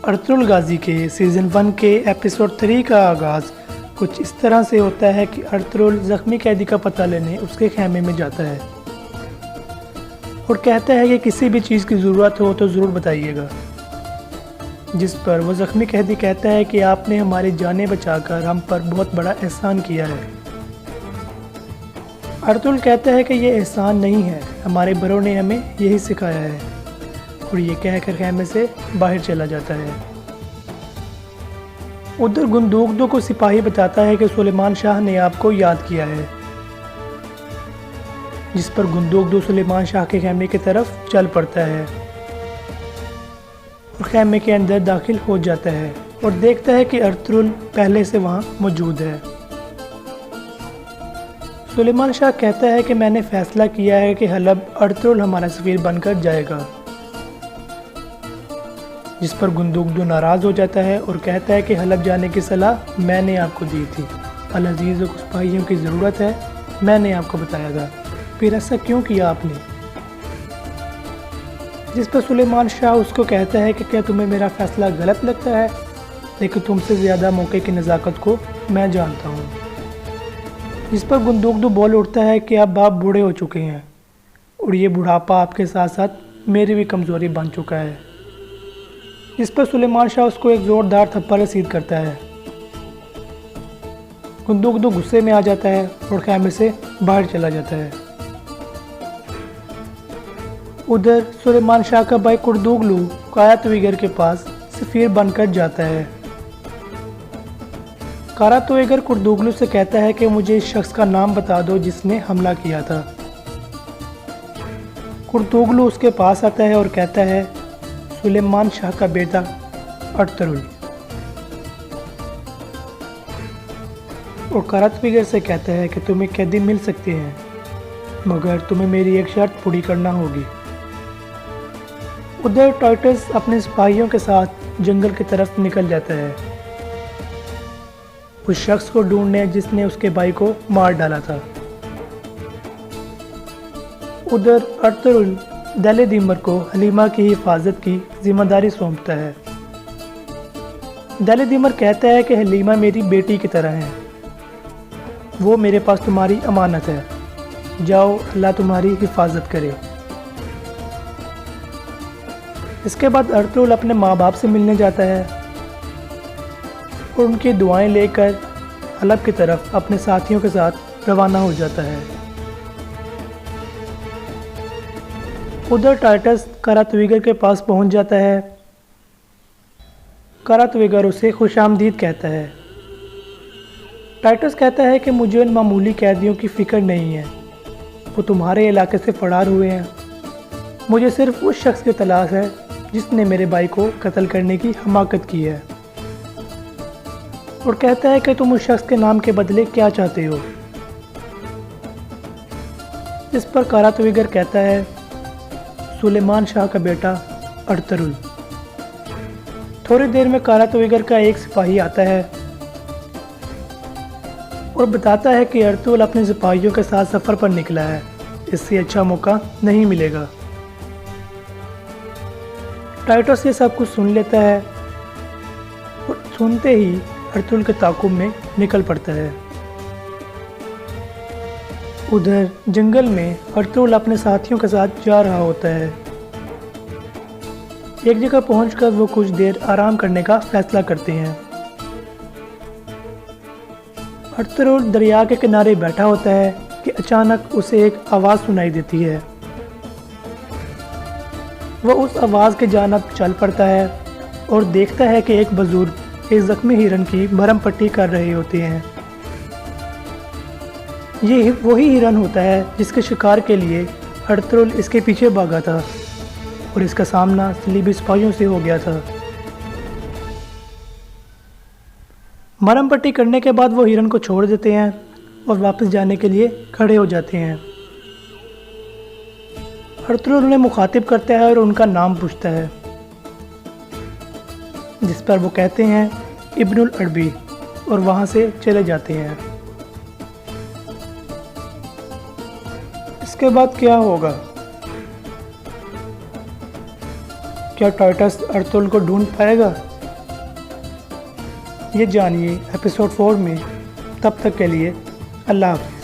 Ertugrul Ghazi के season 1 के episode 3 का आगाज़ कुछ इस तरह से होता है कि अर्तुगरुल ज़ख्मी कैदी का पता लेने उसके खेमे में जाता है और कहता है कि किसी भी चीज़ की ज़रूरत हो तो ज़रूर बताइएगा। जिस पर वो ज़ख्मी कैदी कहता है कि आपने हमारी जानें बचाकर हम पर बहुत बड़ा एहसान किया है। अर्तुगरुल कहता है कि ये एहसान नहीं है, हमारे बड़ों ने हमें यही सिखाया है, और ये कहकर खेमे से बाहर चला जाता है। उधर गुंदुकदो को सिपाही बताता है कि सुलेमान शाह ने आपको याद किया है, जिस पर गुंदुकदो सुलेमान शाह के खेमे की तरफ चल पड़ता है और खेमे के अंदर दाखिल हो जाता है और देखता है कि अर्तुगरुल पहले से वहाँ मौजूद है। सुलेमान शाह कहता है कि मैंने फैसला किया है कि हलब अर्तुगरुल हमारा सफ़ीर बनकर जाएगा, जिस पर गुंदुकदो नाराज़ हो जाता है और कहता है कि हलब जाने की सलाह मैंने आपको दी थी। अल अज़ीज़ को सिपाहियों की ज़रूरत है, मैंने आपको बताया था, फिर ऐसा क्यों किया आपने? जिस पर सुलेमान शाह उसको कहता है कि क्या तुम्हें मेरा फ़ैसला गलत लगता है, लेकिन तुमसे ज़्यादा मौके की नज़ाकत को मैं जानता हूँ। जिस पर गुंदुकदो बोल उठता है कि अब आप बूढ़े हो चुके हैं और ये बुढ़ापा आपके साथ साथ मेरी भी कमज़ोरी बन चुका है। इस पर सुलेमान शाह उसको एक ज़ोरदार थप्पड़ रसीद करता है। गुंदुकदो गुस्से में आ जाता है और खेमे से बाहर चला जाता है। उधर सुलेमान शाह का भाई कुर्दुगलू कारातविगर के पास सफ़ीर बनकर जाता है। कारातविगर कुर्दुगलू से कहता है कि मुझे इस शख्स का नाम बता दो जिसने हमला किया था। कुर्दुगलू उसके पास आता है और कहता है सुलेमान शाह का बेटा अर्तुगरुल, और कारातविगर से कहता है कि तुम्हें कैदी मिल सकते हैं, मगर तुम्हें मेरी एक शर्त पूरी करना होगी। उधर टाइटस अपने सिपाहियों के साथ जंगल की तरफ निकल जाता है, उस शख्स को ढूंढने जिसने उसके भाई को मार डाला था। उधर अर्तुगरुल दैलदीमर को हलीमा की हिफाजत की जिम्मेदारी सौंपता है। दैलदीमर कहता है कि हलीमा मेरी बेटी की तरह है, वो मेरे पास तुम्हारी अमानत है, जाओ अल्लाह तुम्हारी हिफाजत करे। इसके बाद अर्तुगरुल अपने माँ बाप से मिलने जाता है और उनकी दुआएं लेकर हलब की तरफ अपने साथियों के साथ रवाना हो जाता है। उधर टाइटस कारातविगर के पास पहुंच जाता है। कारातविगर उसे खुशामदीद कहता है। टाइटस कहता है कि मुझे उन मामूली कैदियों की फ़िक्र नहीं है, वो तुम्हारे इलाके से फरार हुए हैं, मुझे सिर्फ उस शख्स की तलाश है जिसने मेरे भाई को कत्ल करने की हमाकत की है, और कहता है कि तुम उस शख्स के नाम के बदले क्या चाहते हो। इस पर कारातविगर कहता है सुलेमान शाह का बेटा अर्तुगरुल। थोड़ी देर में कारातविगर का एक सिपाही आता है और बताता है कि अर्तुगरुल अपने सिपाहियों के साथ सफ़र पर निकला है, इससे अच्छा मौका नहीं मिलेगा। टाइटस ये सब कुछ सुन लेता है और सुनते ही अर्तुगरुल के ताक़ुब में निकल पड़ता है। उधर जंगल में अर्तुगरुल अपने साथियों के साथ जा रहा होता है। एक जगह पहुंचकर वो कुछ देर आराम करने का फैसला करते हैं। अर्तुगरुल दरिया के किनारे बैठा होता है कि अचानक उसे एक आवाज़ सुनाई देती है। वह उस आवाज़ के जानिब चल पड़ता है और देखता है कि एक बुजुर्ग एक ज़ख्मी हिरन की भरम पट्टी कर रहे होते हैं। ये वही हिरन होता है जिसके शिकार के लिए अर्तुगरुल इसके पीछे भागा था और इसका सामना सलीबी सिपाहियों से हो गया था। मरहम पट्टी करने के बाद वो हिरन को छोड़ देते हैं और वापस जाने के लिए खड़े हो जाते हैं। अर्तुगरुल उन्हें मुखातिब करता है और उनका नाम पूछता है, जिस पर वो कहते हैं इब्नुल अरबी, और वहाँ से चले जाते हैं। इसके बाद क्या होगा? क्या टाइटस अर्तुगरुल को ढूंढ पाएगा ये जानिए एपिसोड 4 में। तब तक के लिए अल्लाह हाफ़िज़।